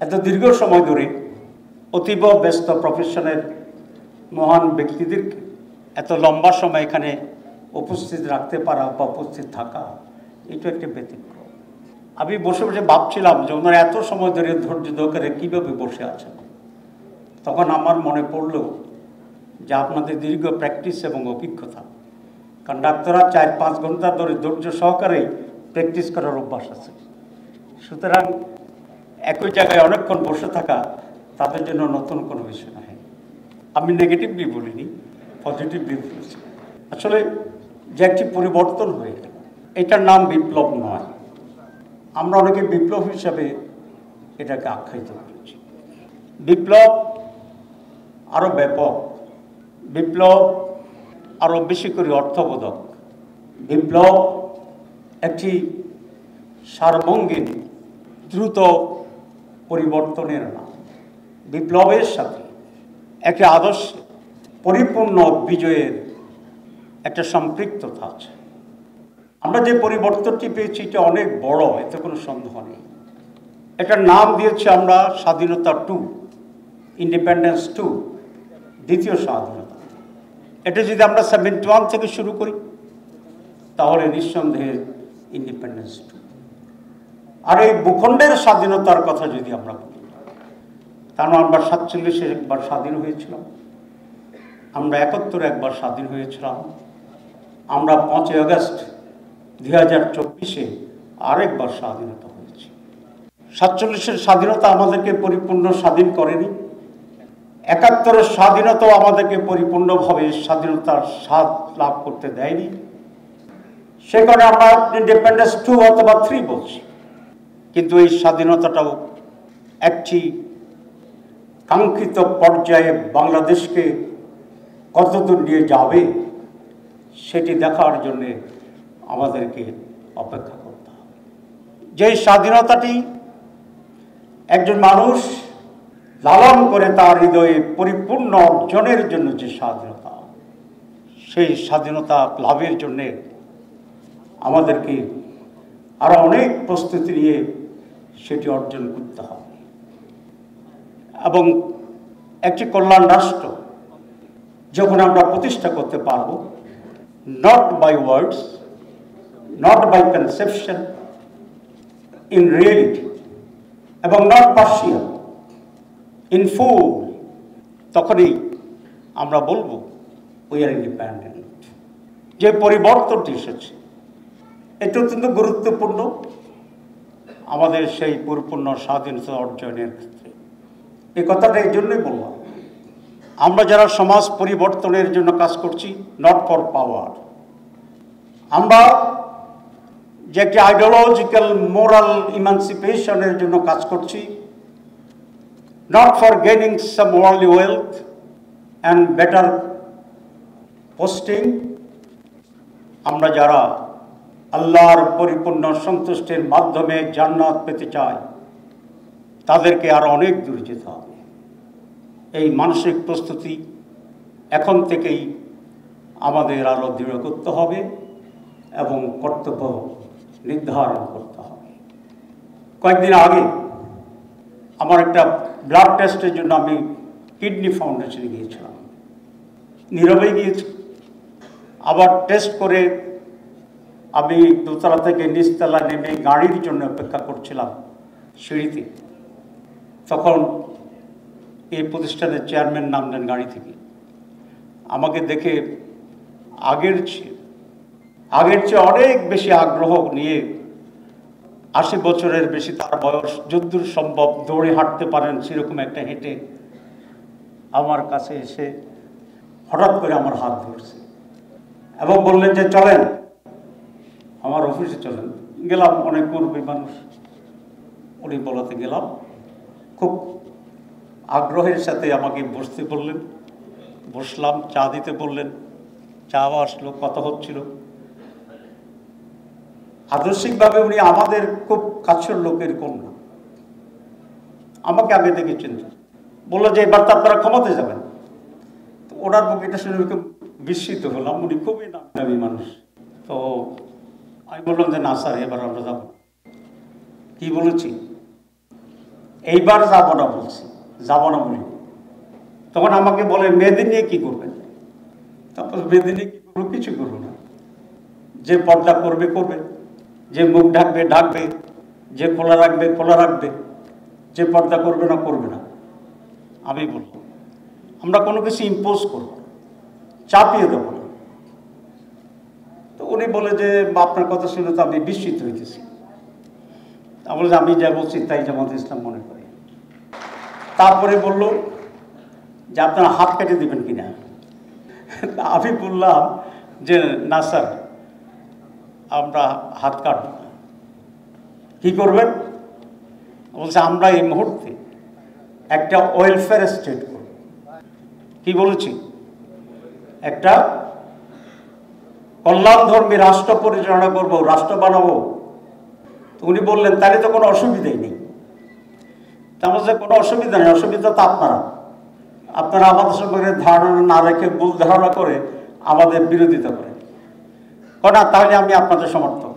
এত দীর্ঘ সময় ধরে অতীব ব্যস্ত প্রফেশনের মহান ব্যক্তিদেরকে এত লম্বা সময় এখানে উপস্থিত রাখতে পারা বা উপস্থিত থাকা, এটা একটা ব্যতিক্রম। আমি বসে বসে ভাবছিলাম যে ওনারা এত সময় ধরে ধৈর্য ধরে কীভাবে বসে আছেন। তখন আমার মনে পড়ল যে আপনাদের দীর্ঘ প্র্যাকটিস এবং অভিজ্ঞতা, কারণ ডাক্তাররা 4-5 ঘন্টা ধরে ধৈর্য সহকারেই প্র্যাকটিস করার অভ্যাস আছে। সুতরাং একই জায়গায় অনেকক্ষণ বসে থাকা তাদের জন্য নতুন কোনো বিষয় নয়। আমি নেগেটিভলি বলিনি, পজিটিভলি বলেছি। আসলে যে একটি পরিবর্তন হয়ে গেল, এটার নাম বিপ্লব নয়। আমরা অনেকে বিপ্লব হিসাবে এটাকে আখ্যায়িত করেছি। বিপ্লব আরও ব্যাপক, বিপ্লব আরও বেশি করে অর্থবোধক, বিপ্লব একটি সার্বঙ্গীন দ্রুত পরিবর্তনের নাম। বিপ্লবের সাথে একটি আদর্শ পরিপূর্ণ বিজয়ের একটা সম্পৃক্ততা আছে। আমরা যে পরিবর্তনটি পেয়েছি এটা অনেক বড়, এতে কোনো সন্দেহ নেই। এটার নাম দিয়েছি আমরা স্বাধীনতা 2, ইন্ডিপেন্ডেন্স 2, দ্বিতীয় স্বাধীনতা। এটা যদি আমরা 71 থেকে শুরু করি তাহলে নিঃসন্দেহে ইন্ডিপেন্ডেন্স 2। আর এই ভূখণ্ডের স্বাধীনতার কথা যদি আমরা বলি, কারণ আমরা 47-এ একবার স্বাধীন হয়েছিলাম, আমরা 71-এ একবার স্বাধীন হয়েছিলাম, আমরা 5 আগস্ট 2024-এ আরেকবার স্বাধীনতা হয়েছে। 47-এর স্বাধীনতা আমাদেরকে পরিপূর্ণ স্বাধীন করেনি, 71-এর স্বাধীনতাও আমাদেরকে পরিপূর্ণভাবে স্বাধীনতার স্বাদ লাভ করতে দেয়নি। সে কারণে আমরা ইন্ডিপেন্ডেন্স 2 অথবা 3 বলছি। কিন্তু এই স্বাধীনতাটাও একটি কাঙ্ক্ষিত পর্যায়ে বাংলাদেশকে কতদূর নিয়ে যাবে সেটি দেখার জন্যে আমাদেরকে অপেক্ষা করতে হবে। যেই স্বাধীনতাটি একজন মানুষ লালন করে তার হৃদয়ে পরিপূর্ণ অর্জনের জন্য যে স্বাধীনতা, সেই স্বাধীনতা লাভের জন্যে আমাদেরকে আরো অনেক প্রস্তুতি নিয়ে সেটি অর্জন করতে হবে। এবং একটি কল্যাণ রাষ্ট্র যখন আমরা প্রতিষ্ঠা করতে পারব, not by words, not by conception, in reality, এবং নট পার্শিয়াল, ইন ফুল, তখনই আমরা বলবো উই আর ইন্ডিপেন্ডেন্ট। যে পরিবর্তনটি এসেছে এটা অত্যন্ত গুরুত্বপূর্ণ আমাদের সেই পরিপূর্ণ স্বাধীনতা অর্জনের ক্ষেত্রে। এই কথাটা এই জন্যই বললাম, আমরা যারা সমাজ পরিবর্তনের জন্য কাজ করছি, নট ফর পাওয়ার, আমরা যে একটি আইডিওলজিক্যাল মোরাল ইমানসিপেশনের জন্য কাজ করছি, not for gaining some worldly wealth and better posting, আমরা যারা আল্লাহর পরিপূর্ণ সন্তুষ্টির মাধ্যমে জান্নাত পেতে চাই তাদেরকে আরো অনেক দূর যেতে হবে। এই মানসিক প্রস্তুতি এখন থেকেই আমাদের আরো দৃঢ় করতে হবে এবং কর্তব্য নির্ধারণ করতে হবে। কয়েকদিন আগে আমার একটা ব্লাড টেস্টের জন্য আমি কিডনি ফাউন্ডেশনে গিয়েছিলাম, নীরবে গিয়েছি। আবার টেস্ট করে আমি দোতলা থেকে নিচতলা নেমে গাড়ির জন্য অপেক্ষা করছিলাম সিঁড়িতে, তখন এই প্রতিষ্ঠানের চেয়ারম্যান নামলেন গাড়ি থেকে। আমাকে দেখে আগের চেয়ে অনেক বেশি আগ্রহ নিয়ে, 80 বছরের বেশি তার বয়স, যদ্দূর সম্ভব দৌড়ে হাঁটতে পারেন সেরকম একটা হেঁটে আমার কাছে এসে হঠাৎ করে আমার হাত ধরছে এবং বললেন যে চলেন আমার অফিসে চলেন। গেলাম, অনেক মুরব্বী মানুষ, উনি বলাতে গেলাম। খুব আগ্রহের সাথে আমাকে বসতে বললেন, বসলাম, চা দিতে বললেন, চা আসলো, কথা হচ্ছিল। আদর্শিকভাবে উনি আমাদের খুব কাছের লোকের কন্যা, আমাকে আগে থেকে চিনত। বললো যে এবার তো আপনারা ক্ষমতায় যাবেন। তো ওনার মুখে এটা শুনে খুব বিস্মিত হলাম, উনি খুবই নামি মানুষ। তো আমি বললাম যে না স্যার, এবার আমরা যাব। কি বলেছি এইবার যাবো না বলছি, যাবো না বলি। তখন আমাকে বলে মেয়েদের নিয়ে কি করবেন? তারপর মেয়েদের নিয়ে কি করবো? কিছু করবো না। যে পর্দা করবে করবে, যে মুখ ঢাকবে ঢাকবে, যে খোলা রাখবে খোলা রাখবে, যে পর্দা করবে না করবে না। আমি বলবো আমরা কোনো কিছু ইম্পোজ করবো না, চাপিয়ে দেবো না। তো উনি বলে যে আপনার কথা শুনে তো আমি বিস্মিত হইতেছি। আমি বলি আমি যা বলছি তাই জামাত ইসলাম মনে করি। তারপরে বলল যে আপনারা হাত কেটে দেবেন কিনা। আমি বললাম যে না স্যার, আমরা হাত কাটব না। কী করবেন? বলছে আমরা এই মুহূর্তে একটা ওয়েলফেয়ার স্টেট করব। কি বলেছি? একটা কল্যাণধর্মী রাষ্ট্র পরিচালনা করব, রাষ্ট্র বানাবো। তো উনি বললেন তাহলে তো কোনো অসুবিধাই নেই। তার মধ্যে কোনো অসুবিধা নেই, অসুবিধা তো আপনারা আমাদের সঙ্গে ধারণা না রেখে ভুল ধারণা করে আমাদের বিরোধিতা করেন। না তাহলে আমি আপনাদের সমর্থক।